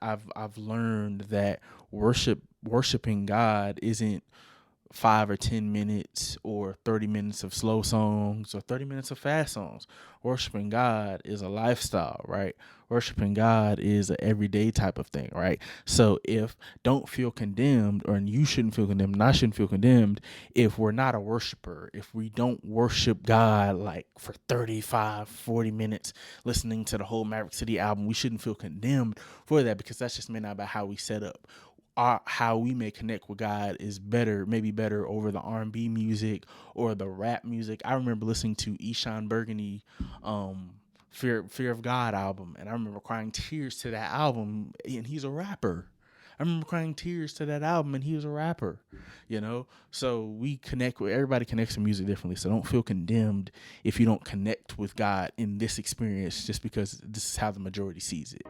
I've learned that worshiping God isn't 5 or 10 minutes or 30 minutes of slow songs or 30 minutes of fast songs. Worshiping God is a lifestyle, right? Worshiping God is an everyday type of thing, right? So if don't feel condemned, or you shouldn't feel condemned, and I shouldn't feel condemned if we're not a worshiper, if we don't worship God like for 35, 40 minutes listening to the whole Maverick City album, we shouldn't feel condemned for that, because that's just not about how we set up. How we may connect with God is better, maybe better over the R&B music or the rap music. I remember listening to Eshawn Burgundy, Fear of God album, and I remember crying tears to that album, and he's a rapper. I remember crying tears to that album, and he was a rapper, So we connect with everybody, connects to music differently. So don't feel condemned if you don't connect with God in this experience, just because this is how the majority sees it.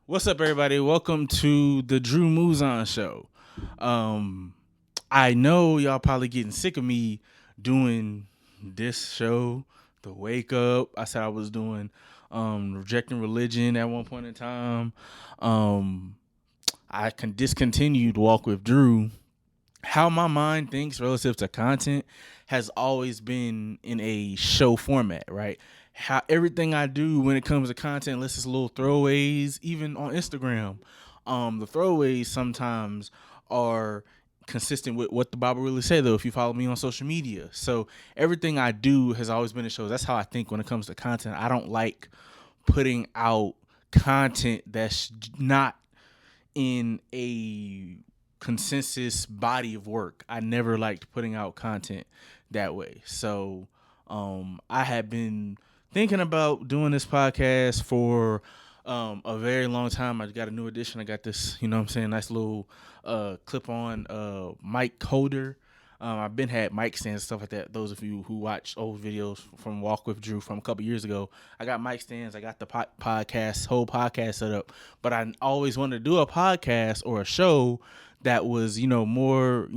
What's up, everybody? Welcome to the Drew Mouzon show. I know y'all probably getting sick of me doing this show, the Wake Up. I said I was doing Rejecting Religion at one point in time. I discontinued Walk with Drew. How my mind thinks relative to content has always been in a show format, right? How everything I do when it comes to content, unless it's little throwaways, even on Instagram, the throwaways sometimes are consistent with what the Bible really said, though, if you follow me on social media. So everything I do has always been in shows. That's how I think when it comes to content. I don't like putting out content that's not in a consensus body of work. I never liked putting out content that way. So I had been thinking about doing this podcast for a very long time. I got a new edition. I got this, nice little clip on mic holder. I've been had mic stands and stuff like that. Those of you who watch old videos from Walk with Drew from a couple years ago, I got mic stands. I got the whole podcast set up. But I always wanted to do a podcast or a show that was, more,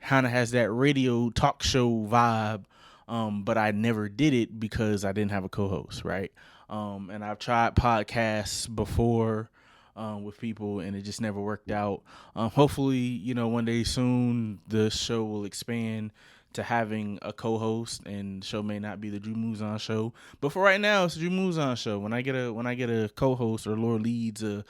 kind of has that radio talk show vibe. But I never did it because I didn't have a co-host, right? And I've tried podcasts before with people, and it just never worked out. Hopefully, one day soon the show will expand to having a co-host, and the show may not be the Drew Mouzon show, but for right now, it's the Drew Mouzon show. When I get a co-host, or Lord leads a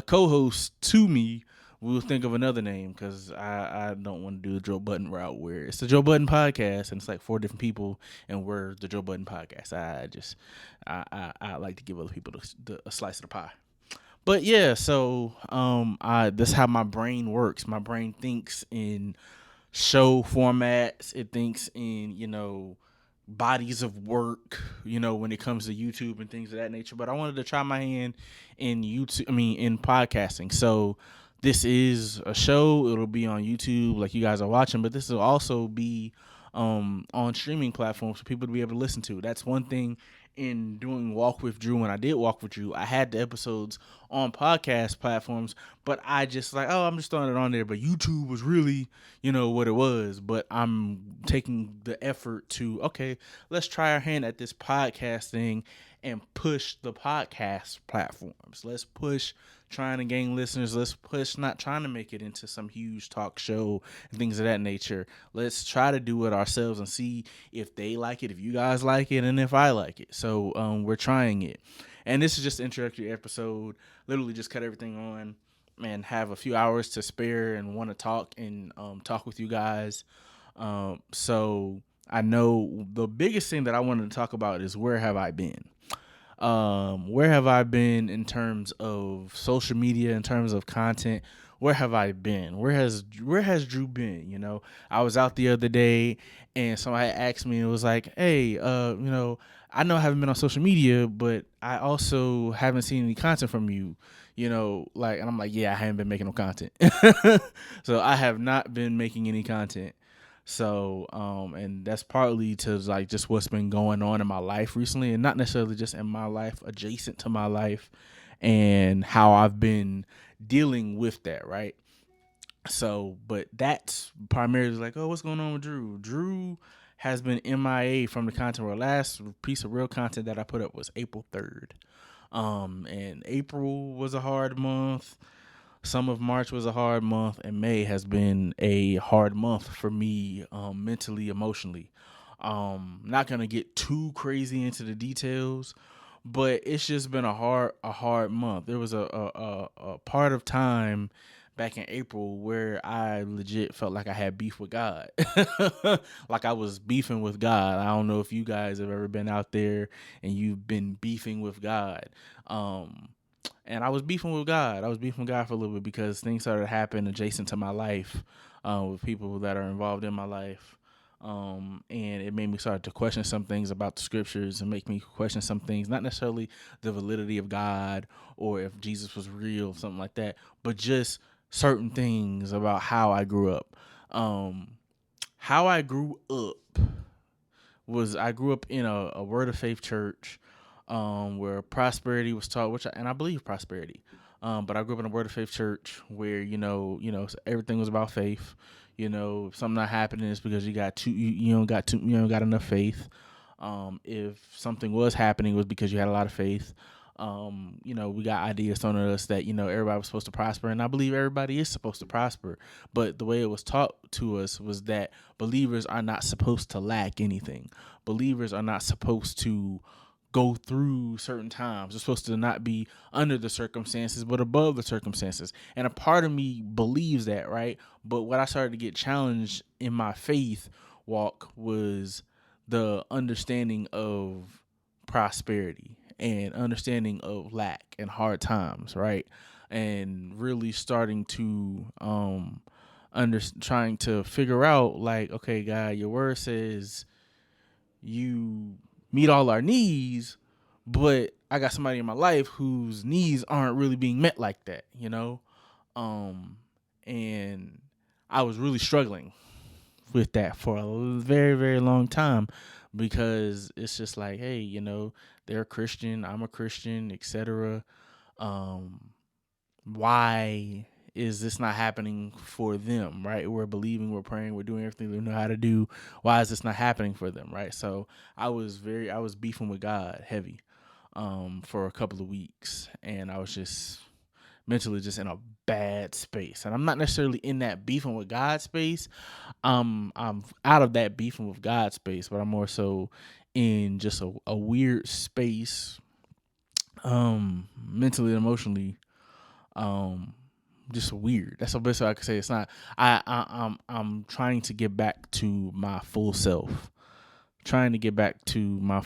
co-host to me, we'll think of another name, because I don't want to do the Joe Budden route where it's the Joe Budden podcast and it's like 4 different people and we're the Joe Budden podcast. I like to give other people a slice of the pie. But yeah, so that's how my brain works. My brain thinks in show formats. It thinks in, bodies of work, when it comes to YouTube and things of that nature. But I wanted to try my hand in in podcasting. So this is a show. It'll be on YouTube like you guys are watching, but this will also be on streaming platforms for people to be able to listen to. That's one thing in doing Walk with Drew. When I did Walk with Drew, I had the episodes on podcast platforms, but I just I'm just throwing it on there. But YouTube was really, what it was. But I'm taking the effort to, okay, let's try our hand at this podcast thing and push the podcast platforms. Let's push trying to gain listeners. Let's push not trying to make it into some huge talk show and things of that nature. Let's try to do it ourselves and see if they like it, if you guys like it, and if I like it. So we're trying it. And this is just an introductory episode. Literally just cut everything on and have a few hours to spare and want to talk and talk with you guys. So I know the biggest thing that I wanted to talk about is where have I been? Where have I been in terms of social media, in terms of content? Where have I been? Where has Drew been? I was out the other day and somebody asked me, and it was like, hey, I know I haven't been on social media, but I also haven't seen any content from you, and I'm like, yeah, I haven't been making no content. So I have not been making any content. So, and that's partly to like just what's been going on in my life recently, and not necessarily just in my life, adjacent to my life, and how I've been dealing with that, right? So, but that's primarily like, oh, what's going on with Drew? Drew has been MIA from the content world. Last piece of real content that I put up was April 3rd. And April was a hard month. Some of March was a hard month, and May has been a hard month for me, mentally, emotionally. Not gonna get too crazy into the details, but it's just been a hard month. There was a part of time back in April where I legit felt like I had beef with God. Like I was beefing with God. I don't know if you guys have ever been out there and you've been beefing with God. And I was beefing with God. I was beefing with God for a little bit because things started to happen adjacent to my life, with people that are involved in my life. And it made me start to question some things about the scriptures and make me question some things, not necessarily the validity of God or if Jesus was real, something like that, but just certain things about how I grew up. How I grew up was I grew up in a word of faith church, where prosperity was taught, and I believe prosperity. But I grew up in a word of faith church where everything was about faith. If something not happening, it's because you don't got enough faith. If something was happening, it was because you had a lot of faith. We got ideas thrown at us that everybody was supposed to prosper, and I believe everybody is supposed to prosper. But the way it was taught to us was that believers are not supposed to lack anything. Believers are not supposed to go through certain times. They're supposed to not be under the circumstances, but above the circumstances. And a part of me believes that, right? But what I started to get challenged in my faith walk was the understanding of prosperity and understanding of lack and hard times, right? And really starting to trying to figure out, like, okay, God, your word says you meet all our needs, but I got somebody in my life whose needs aren't really being met like that. And I was really struggling with that for a very, very long time because it's just like, hey, they're a Christian, I'm a Christian, etc. Why is this not happening for them, right? We're believing, we're praying, we're doing everything we know how to do. Why is this not happening for them, right? So I was beefing with God heavy, for a couple of weeks, and I was just mentally just in a bad space. And I'm not necessarily in that beefing with God space. I'm out of that beefing with God space, but I'm more so in just a weird space, mentally and emotionally, um, just weird. That's the best way I could say. It's not. I'm trying to get back to my full self. Trying to get back to my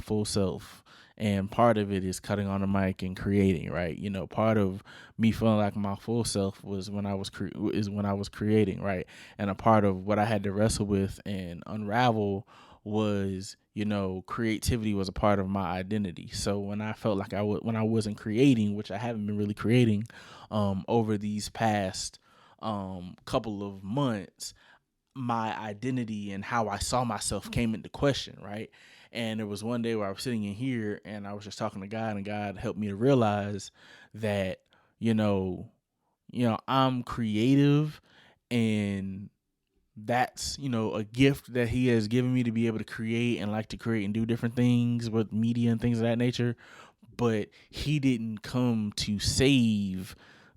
full self. And part of it is cutting on the mic and creating, right? Part of me feeling like my full self was when I was creating, right? And a part of what I had to wrestle with and unravel was, creativity was a part of my identity. So when I felt like when I wasn't creating, which I haven't been really creating, over these past couple of months, my identity and how I saw myself came into question, right? And there was one day where I was sitting in here and I was just talking to God, and God helped me to realize that, I'm creative, and that's, a gift that he has given me to be able to create and like to create and do different things with media and things of that nature. But he didn't come to save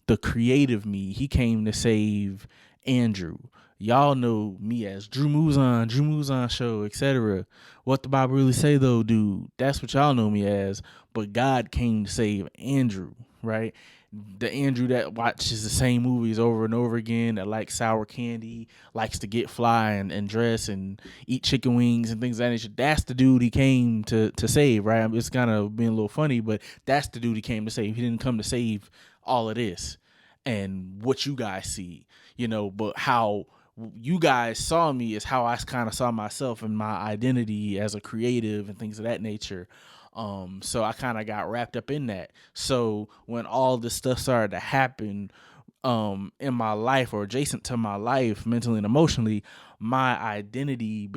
the creative me. He came to save Andrew. Y'all know me as Drew Mouzon Show, etc. What the Bible really say though, dude? That's what y'all know me as. But God came to save Andrew, right? The Andrew that watches the same movies over and over again, that likes sour candy, likes to get fly and dress and eat chicken wings and things of that nature. That's the dude he came to save, right? It's kind of being a little funny, but that's the dude he came to save. He didn't come to save all of this and what you guys see, but how you guys saw me is how I kind of saw myself and my identity as a creative and things of that nature. So I kind of got wrapped up in that. So when all this stuff started to happen, in my life or adjacent to my life mentally and emotionally, my identity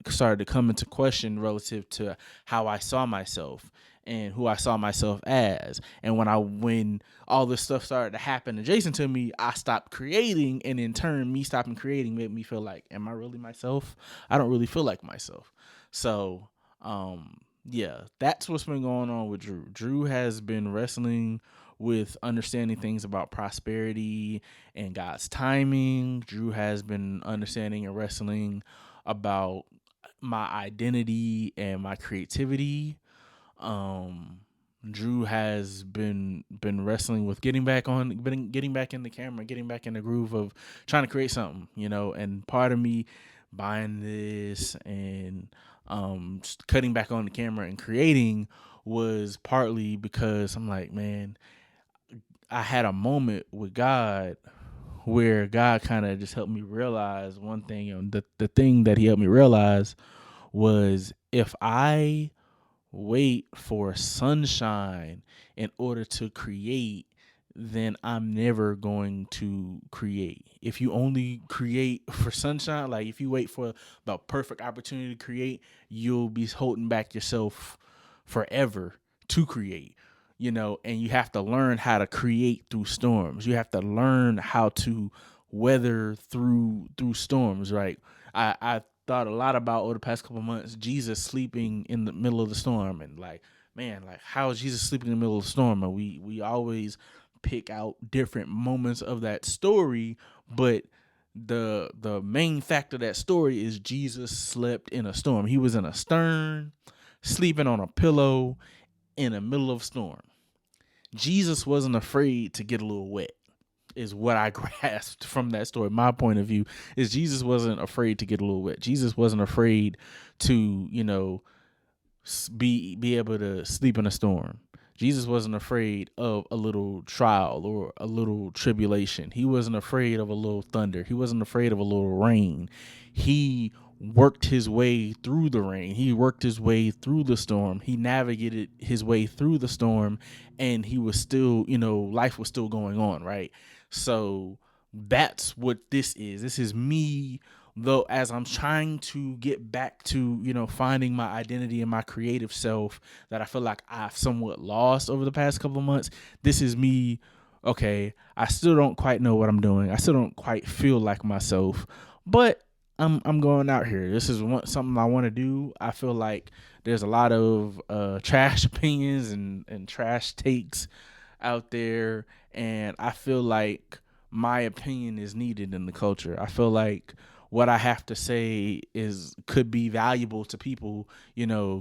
started to come into question relative to how I saw myself and who I saw myself as. And when all this stuff started to happen adjacent to me, I stopped creating, and in turn me stopping creating made me feel like, am I really myself? I don't really feel like myself. So yeah, that's what's been going on with Drew. Drew has been wrestling with understanding things about prosperity and God's timing. Drew has been understanding and wrestling about my identity and my creativity. Drew has been wrestling with getting back in the camera, getting back in the groove of trying to create something, and part of me buying this and just cutting back on the camera and creating was partly because I'm like, man, I had a moment with God where God kind of just helped me realize one thing. And the thing that he helped me realize was, if I wait for sunshine in order to create, then I'm never going to create. If you only create for sunshine, like if you wait for the perfect opportunity to create, you'll be holding back yourself forever to create. And you have to learn how to create through storms. You have to learn how to weather through storms, right? I thought a lot about over the past couple of months Jesus sleeping in the middle of the storm, and like, man, like, how is Jesus sleeping in the middle of the storm? And we always pick out different moments of that story, but the main fact of that story is Jesus slept in a storm. He was in a stern, sleeping on a pillow in the middle of a storm. Jesus wasn't afraid to get a little wet, is what I grasped from that story. My point of view is Jesus wasn't afraid to get a little wet. Jesus wasn't afraid to, be able to sleep in a storm. Jesus wasn't afraid of a little trial or a little tribulation. He wasn't afraid of a little thunder. He wasn't afraid of a little rain. He worked his way through the rain. He worked his way through the storm. He navigated his way through the storm, and he was still, life was still going on, right? So that's what this is. This is me, though, as I'm trying to get back to, finding my identity and my creative self that I feel like I've somewhat lost over the past couple of months. This is me. Okay, I still don't quite know what I'm doing. I still don't quite feel like myself, but I'm going out here. This is something I want to do. I feel like there's a lot of trash opinions and trash takes out there, and I feel like my opinion is needed in the culture. I feel like what I have to say could be valuable to people,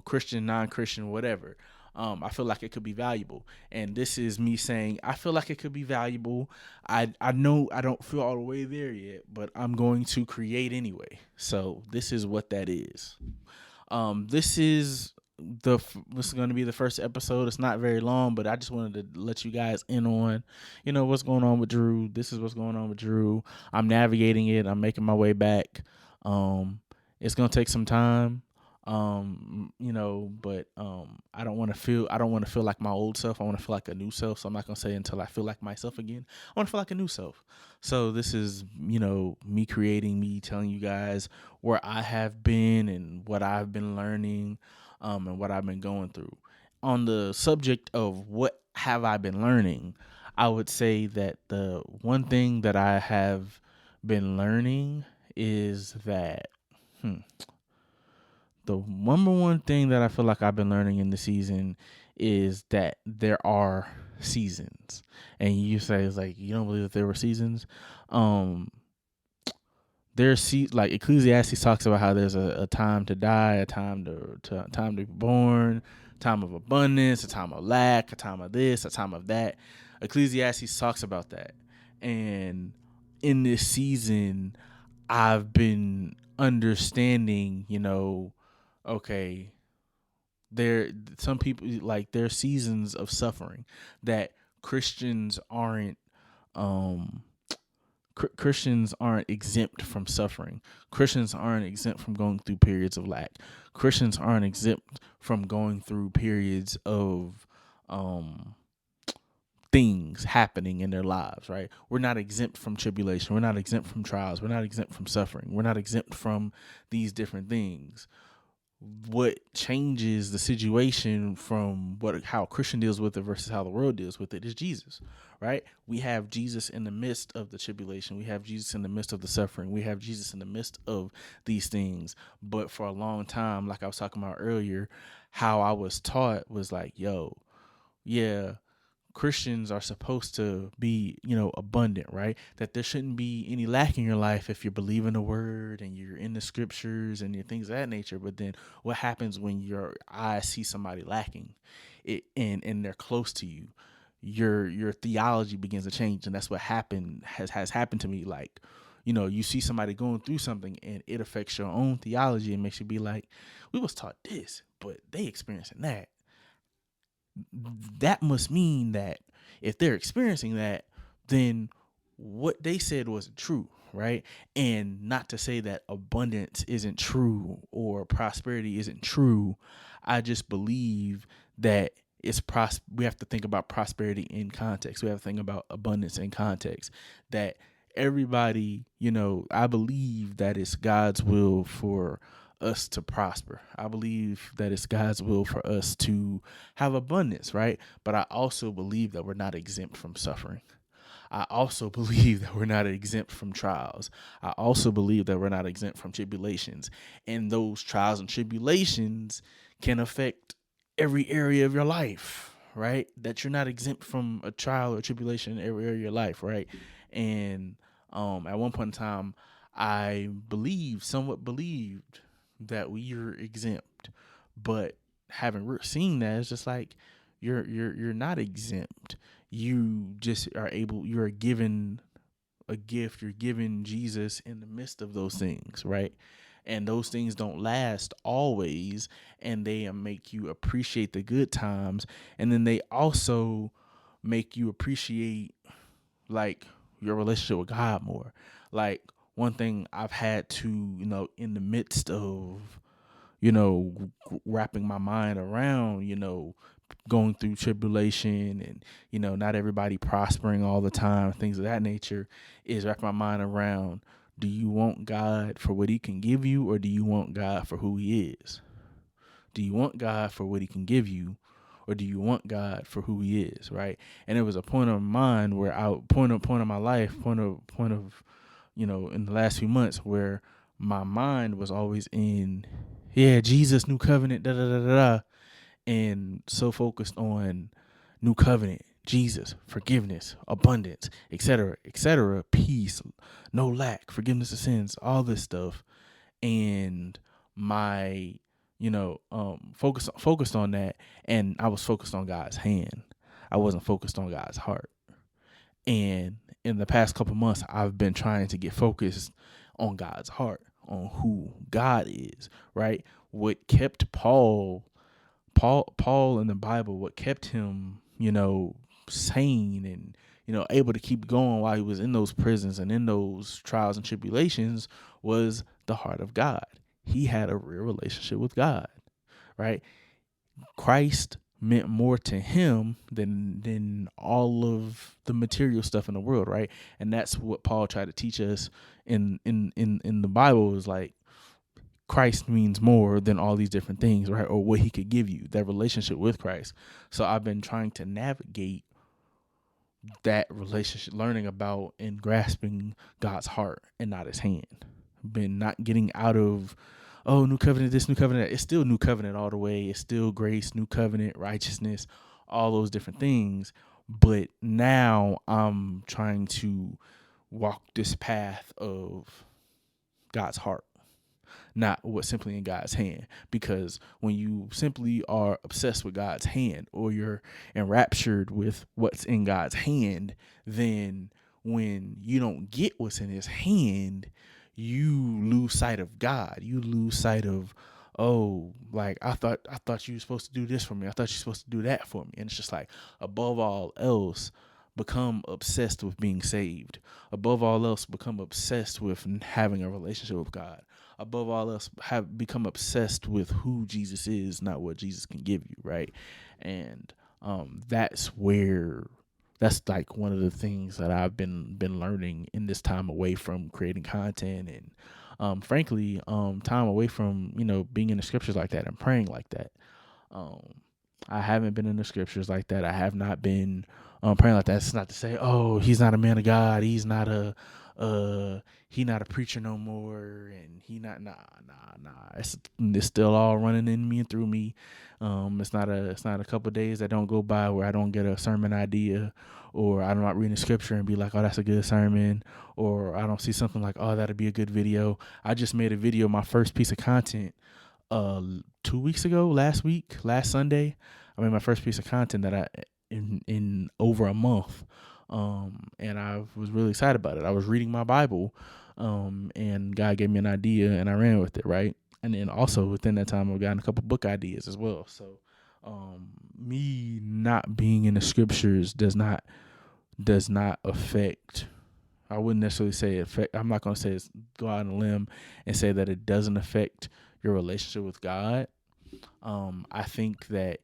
Christian, non-Christian, whatever. I feel like it could be valuable, and this is me saying I feel like it could be valuable. I know I don't feel all the way there yet, but I'm going to create anyway. So this is what that is. This is going to be the first episode. It's not very long, but I just wanted to let you guys in on, what's going on with Drew. This is what's going on with Drew. I'm navigating it. I'm making my way back. It's gonna take some time. But I don't want to feel like my old self. I want to feel like a new self. So I'm not gonna say until I feel like myself again. I want to feel like a new self. So this is, me creating, me telling you guys where I have been and what I've been learning, and what I've been going through. On the subject of what have I been learning, I would say that the one thing that I have been learning is that, the number one thing that I feel like I've been learning in the season is that there are seasons. And you say, it's like, you don't believe that there were seasons? Like Ecclesiastes talks about how there's a time to die, a time to be born, time of abundance, a time of lack, a time of this, a time of that. Ecclesiastes talks about that. And in this season, I've been understanding, okay, some people, like, there are seasons of suffering that Christians aren't exempt from suffering. Christians aren't exempt from going through periods of lack. Christians aren't exempt from going through periods of things happening in their lives, right? We're not exempt from tribulation. We're not exempt from trials. We're not exempt from suffering. We're not exempt from these different things. What changes the situation from how a Christian deals with it versus how the world deals with it is Jesus, right? We have Jesus in the midst of the tribulation. We have Jesus in the midst of the suffering. We have Jesus in the midst of these things. But for a long time, like I was talking about earlier, how I was taught was like, yo, yeah, Christians are supposed to be, abundant, right? That there shouldn't be any lack in your life if you're believing the word and you're in the scriptures and your things of that nature. But then what happens when your eyes see somebody lacking and they're close to you? Your theology begins to change, and that's what has happened to me. Like, you see somebody going through something and it affects your own theology and makes you be like, we was taught this, but they experiencing that. That must mean that if they're experiencing that, then what they said wasn't true, right? And not to say that abundance isn't true or prosperity isn't true. I just believe that we have to think about prosperity in context. We have to think about abundance in context. That everybody, I believe that it's God's will for us to prosper. I believe that it's God's will for us to have abundance, right? But I also believe that we're not exempt from suffering. I also believe that we're not exempt from trials. I also believe that we're not exempt from tribulations. And those trials and tribulations can affect every area of your life, right? That you're not exempt from a trial or tribulation in every area of your life, right? And at one point in time, I somewhat believed that we are exempt, but having seen that, it's just like you're not exempt. You just are able. You're given a gift. You're given Jesus in the midst of those things, right? And those things don't last always, and they make you appreciate the good times, and then they also make you appreciate like your relationship with God more. Like, one thing I've had to, in the midst of, wrapping my mind around, going through tribulation and, not everybody prospering all the time, things of that nature, is wrapping my mind around, do you want God for what he can give you, or do you want God for who he is? Do you want God for what he can give you, or do you want God for who he is, right? And it was a point of mine where point of my life, in the last few months, where my mind was always in, Jesus, new covenant, da da da da da, and so focused on new covenant, Jesus, forgiveness, abundance, etc., peace, no lack, forgiveness of sins, all this stuff, and my focused on that, and I was focused on God's hand. I wasn't focused on God's heart. And in the past couple months, I've been trying to get focused on God's heart, on who God is, right? What kept Paul in the Bible, what kept him, sane and, able to keep going while he was in those prisons and in those trials and tribulations, was the heart of God. He had a real relationship with God, right? Christ meant more to him than all of the material stuff in the world, right? And that's what Paul tried to teach us in the Bible, is like, Christ means more than all these different things, right? Or what he could give you, that relationship with Christ. So I've been trying to navigate that relationship, learning about and grasping God's heart and not his hand. Been not getting out of, new covenant, this, new covenant, that. It's still new covenant all the way. It's still grace, new covenant, righteousness, all those different things. But now I'm trying to walk this path of God's heart, not what's simply in God's hand. Because when you simply are obsessed with God's hand, or you're enraptured with what's in God's hand, then when you don't get what's in his hand, you lose sight of God. You lose sight of, like, I thought you were supposed to do this for me. I thought you were supposed to do that for me. And it's just like, above all else, become obsessed with being saved. Above all else, become obsessed with having a relationship with God. Above all else, become obsessed with who Jesus is, not what Jesus can give you, right? And that's where that's like one of the things that I've been learning in this time away from creating content, and frankly, time away from, being in the scriptures like that and praying like that. Um, I haven't been in the scriptures like that. I have not been praying like that. It's not to say, oh, he's not a man of God. He's not he not a preacher no more, and he not nah. It's still all running in me and through me. It's not a couple of days that don't go by where I don't get a sermon idea, or I'm not reading scripture and be like, oh, that's a good sermon, or I don't see something like, oh, that'd be a good video. I just made a video, my first piece of content, 2 weeks ago, last Sunday. I made my first piece of content that I in over a month. And I was really excited about it. I was reading my Bible, and God gave me an idea and I ran with it, right? And then also within that time I've gotten a couple book ideas as well. So me not being in the scriptures does not affect, I wouldn't necessarily say affect, I'm not gonna say it's go out on a limb and say that it doesn't affect your relationship with God. I think that,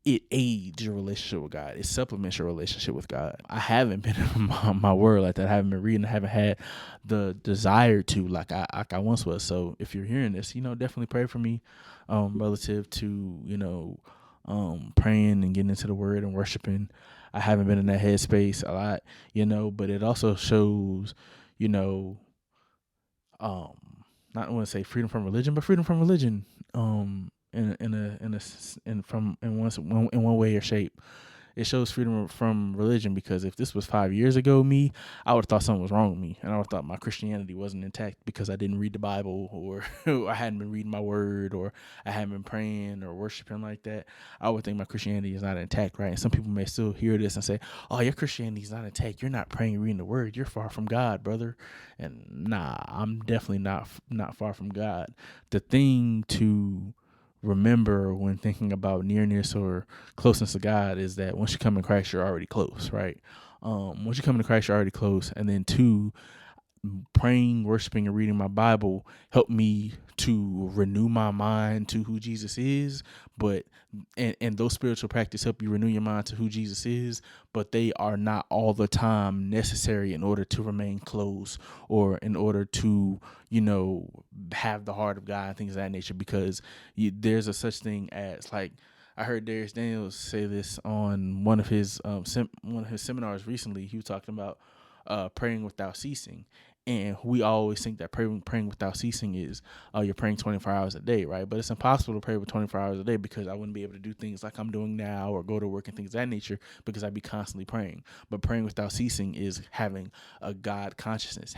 it aids your relationship with God. It supplements your relationship with God. I haven't been in my word like that. I haven't been reading. I haven't had the desire to like I once was. So if you're hearing this, definitely pray for me, relative to, praying and getting into the word and worshiping. I haven't been in that headspace a lot, but it also shows, um, not want to say freedom from religion, but freedom from religion, in one way or shape. It shows freedom from religion, because if this was 5 years ago me, I would have thought something was wrong with me, and I would have thought my Christianity wasn't intact because I didn't read the Bible, or I hadn't been reading my word, or I hadn't been praying or worshiping like that. I would think my Christianity is not intact, right? And some people may still hear this and say, oh, your Christianity is not intact. You're not praying, reading the word. You're far from God, brother. And nah, I'm definitely not far from God. The thing to remember when thinking about nearness or closeness to God is that once you come in Christ, you're already close, right? Once you come into Christ, you're already close. And then two, praying, worshiping, and reading my Bible helped me to renew my mind to who Jesus is. But and those spiritual practices help you renew your mind to who Jesus is, but they are not all the time necessary in order to remain close, or in order to, have the heart of God and things of that nature. Because there's a such thing as, like, I heard Darius Daniels say this on one of his seminars recently. He was talking about praying without ceasing. And we always think that praying without ceasing is you're praying 24 hours a day, right? But it's impossible to pray for 24 hours a day, because I wouldn't be able to do things like I'm doing now or go to work and things of that nature, because I'd be constantly praying. But praying without ceasing is having a God consciousness,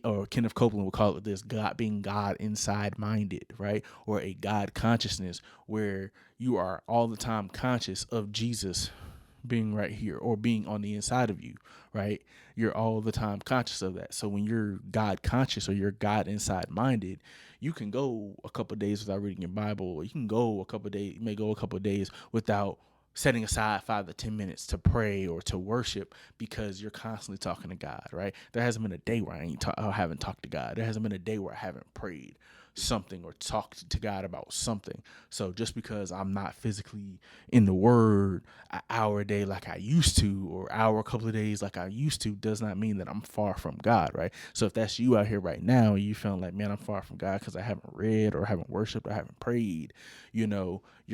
or Kenneth Copeland would call it this, God, being God inside minded, right? Or a God consciousness, where you are all the time conscious of Jesus being right here or being on the inside of you, right? You're all the time conscious of that. So when you're God conscious or you're God inside minded, you can go a couple of days without reading your Bible, or you can go a couple of days, you may go a couple of days without setting aside 5 to 10 minutes to pray or to worship, because you're constantly talking to God, right? There hasn't been a day where I haven't talked to God. There hasn't been a day where I haven't prayed something or talked to God about something. So just because I'm not physically in the word an hour a day like I used to, or hour a couple of days like I used to, does not mean that I'm far from God, right? So if that's you out here right now, you feeling like, man, I'm far from God because I haven't read or haven't worshiped or haven't prayed, you're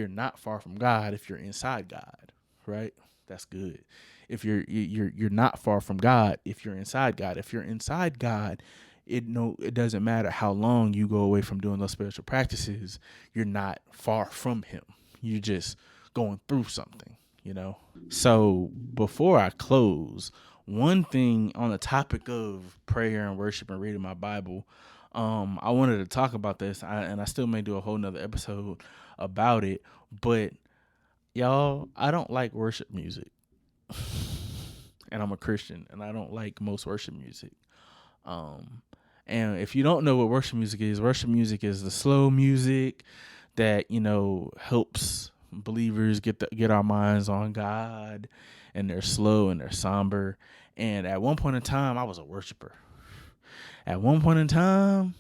not far from God if you're inside God, right? That's good. If you're not far from God if you're inside God. If you're inside God, it doesn't matter how long you go away from doing those spiritual practices, you're not far from him. You're just going through something, So before I close, one thing on the topic of prayer and worship and reading my Bible, I wanted to talk about this, and I still may do a whole nother episode about it, but y'all, I don't like worship music. And I'm a Christian, and I don't like most worship music. And if you don't know what worship music is the slow music that, helps believers get our minds on God, and they're slow and they're somber. And at one point in time, I was a worshiper. At one point in time,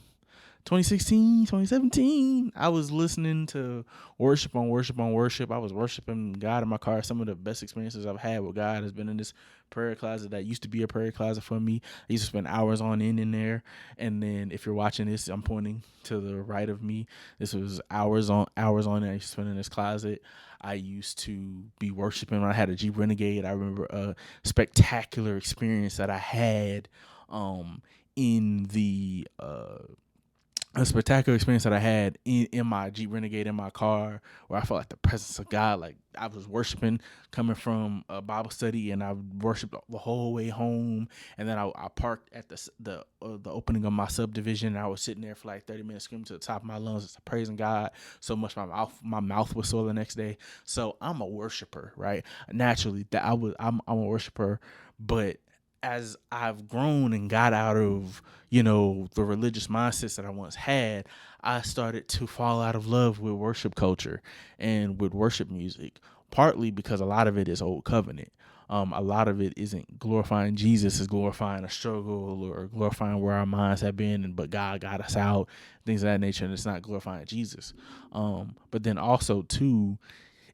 2016, 2017, I was listening to worship on worship on worship. I was worshiping God in my car. Some of the best experiences I've had with God has been in this prayer closet that used to be a prayer closet for me. I used to spend hours on end in there. And then if you're watching this, I'm pointing to the right of me. This was hours on I used to spend in this closet. I used to be worshiping when I had a Jeep Renegade. I remember a spectacular experience that I had in the a spectacular experience that I had in my Jeep Renegade in my car, where I felt like the presence of God. Like I was worshiping, coming from a Bible study, and I worshiped the whole way home. And then I parked at the opening of my subdivision, and I was sitting there for like 30 minutes, screaming to the top of my lungs, praising God so much my mouth was sore the next day. So I'm a worshiper, right? Naturally, I'm a worshiper, but as I've grown and got out of, the religious mindsets that I once had, I started to fall out of love with worship culture and with worship music, partly because a lot of it is old covenant. A lot of it isn't glorifying Jesus, it's glorifying a struggle or glorifying where our minds have been, but God got us out, things of that nature, and it's not glorifying Jesus. But then also, too,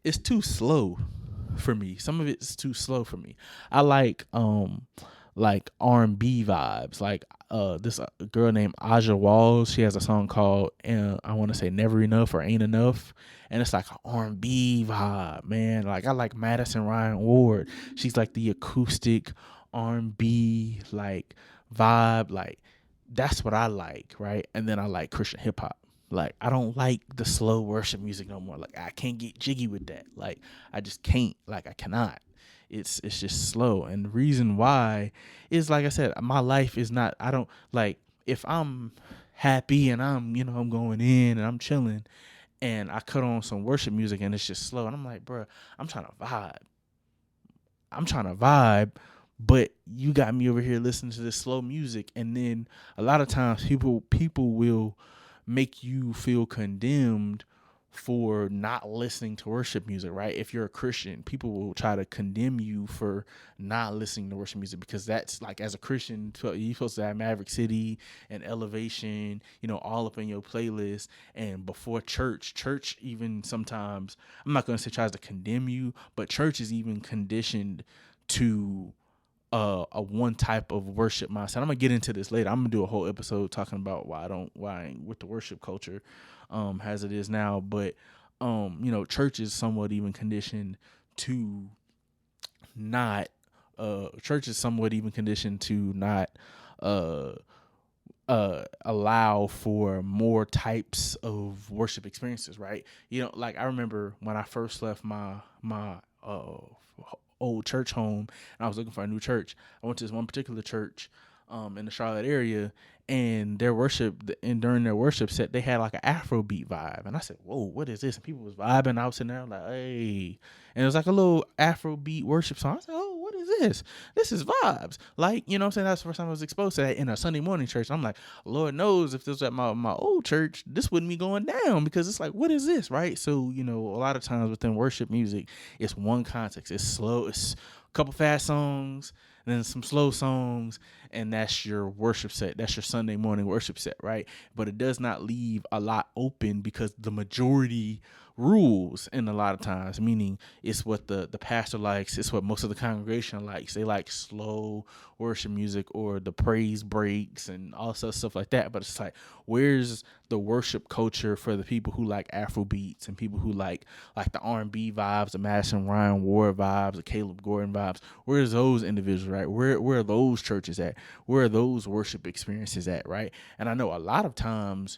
it's too slow for me. Some of it's too slow for me. I like R&B vibes. Like this girl named Aja Walls, she has a song called I want to say Never Enough or Ain't Enough, and it's like an R&B vibe, man. Like I like Madison Ryan Ward. She's like the acoustic R&B like vibe. Like that's what I like, right? And then I like Christian hip hop. Like I don't like the slow worship music no more. Like I can't get jiggy with that. Like I just can't. Like I cannot. It's just slow. And the reason why is, like I said, my life is not, I don't like, if I'm happy and I'm going in and I'm chilling and I cut on some worship music and it's just slow and I'm like, bro, I'm trying to vibe. But you got me over here listening to this slow music. And then a lot of times people will make you feel condemned for not listening to worship music, right? If you're a Christian, people will try to condemn you for not listening to worship music, because that's like, as a Christian, you're supposed to have Maverick City and Elevation, all up in your playlist. And before church even sometimes, I'm not going to say tries to condemn you, but church is even conditioned to a one type of worship mindset. I'm gonna get into this later. I'm gonna do a whole episode talking about why I ain't with the worship culture as it is now. But church is somewhat even conditioned to not allow for more types of worship experiences, right? Like I remember when I first left my old church home and I was looking for a new church. I went to this one particular church in the Charlotte area, and during their worship set, they had like an Afrobeat vibe. And I said, whoa, what is this? And people was vibing. I was sitting there like, hey. And it was like a little Afrobeat worship song. I said, oh, what is this? This is vibes. Like, you know what I'm saying? That's the first time I was exposed to that in a Sunday morning church. I'm like, Lord knows if this was at my old church, this wouldn't be going down, because it's like, what is this, right? So, a lot of times within worship music, it's one context. It's slow. It's a couple fast songs, and then some slow songs, and that's your worship set. That's your Sunday morning worship set, right? But it does not leave a lot open, because the majority rules, and a lot of times, meaning it's what the pastor likes, it's what most of the congregation likes. They like slow worship music or the praise breaks and all sorts of stuff like that. But it's like, where's the worship culture for the people who like Afro beats and people who like the R&B vibes, the Madison Ryan Ward vibes, the Caleb Gordon vibes? Where's those individuals, right? Where are those churches at? Where are those worship experiences at, right? And I know a lot of times,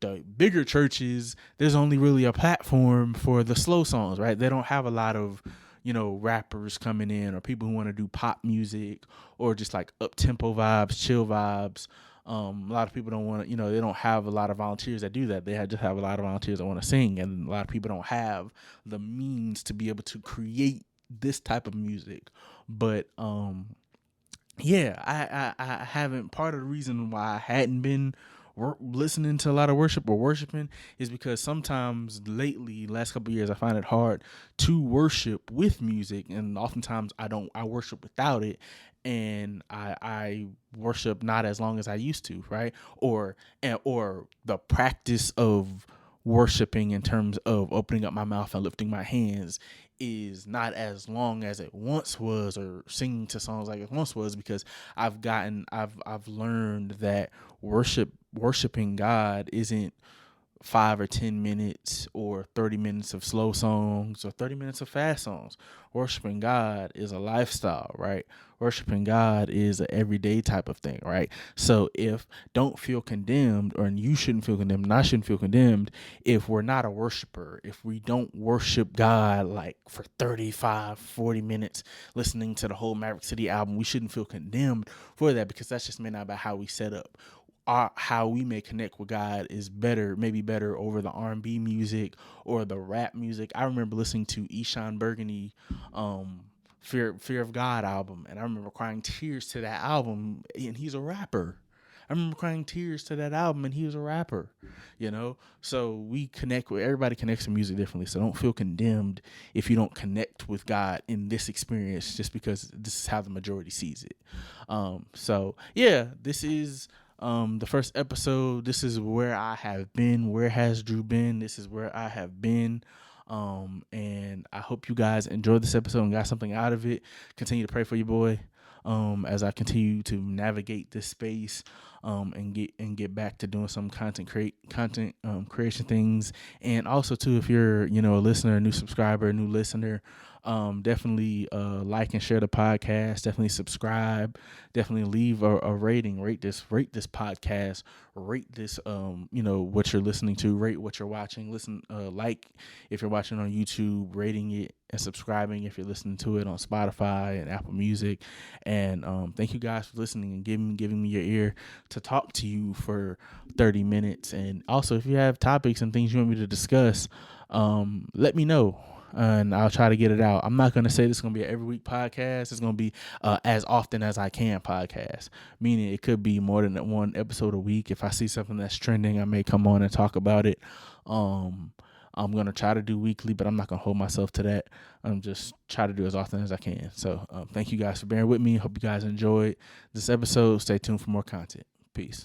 the bigger churches, there's only really a platform for the slow songs, right? They don't have a lot of, rappers coming in, or people who want to do pop music, or just like up-tempo vibes, chill vibes. A lot of people don't want to, they don't have a lot of volunteers that do that. They just have a lot of volunteers that want to sing, and a lot of people don't have the means to be able to create this type of music. But yeah, I haven't. Part of the reason why I hadn't been listening to a lot of worship or worshiping is because sometimes lately, last couple of years, I find it hard to worship with music, and oftentimes I worship without it, and I worship not as long as I used to, right? Or the practice of worshiping in terms of opening up my mouth and lifting my hands is not as long as it once was, or singing to songs like it once was, because I've learned that worshiping God isn't 5 or 10 minutes or 30 minutes of slow songs or 30 minutes of fast songs. Worshiping God is a lifestyle, right? Worshiping God is an everyday type of thing, right? So if don't feel condemned, or you shouldn't feel condemned, and I shouldn't feel condemned if we're not a worshiper, if we don't worship God like for 35, 40 minutes listening to the whole Maverick City album, we shouldn't feel condemned for that, because that's just not about how we set up. How we may connect with God is better, maybe better over the R&B music or the rap music. I remember listening to Eshawn Burgundy, Fear of God album, and I remember crying tears to that album, and he's a rapper. I remember crying tears to that album, and he was a rapper, So everybody connects to music differently. So don't feel condemned if you don't connect with God in this experience, just because this is how the majority sees it. This is the first episode. This is where I have been. Where has Drew been? This is where I have been. And I hope you guys enjoyed this episode and got something out of it. Continue to pray for your boy as I continue to navigate this space and get back to doing some content creation things. And also too, if you're a listener, a new subscriber, a new listener, definitely like and share the podcast. Definitely subscribe. Definitely leave a rating. Rate this podcast. Rate this what you're listening to. Rate what you're watching. Listen, like if you're watching on YouTube, rating it and subscribing if you're listening to it on Spotify and Apple Music. And thank you guys for listening and giving me your ear to talk to you for 30 minutes. And also, if you have topics and things you want me to discuss, let me know. And I'll try to get it out. I'm not going to say this is going to be an every week podcast. It's going to be as often as I can podcast, meaning it could be more than one episode a week. If I see something that's trending, I may come on and talk about it. I'm going to try to do weekly, but I'm not going to hold myself to that. I'm just try to do as often as I can. So thank you guys for bearing with me. Hope you guys enjoyed this episode. Stay tuned for more content. Peace.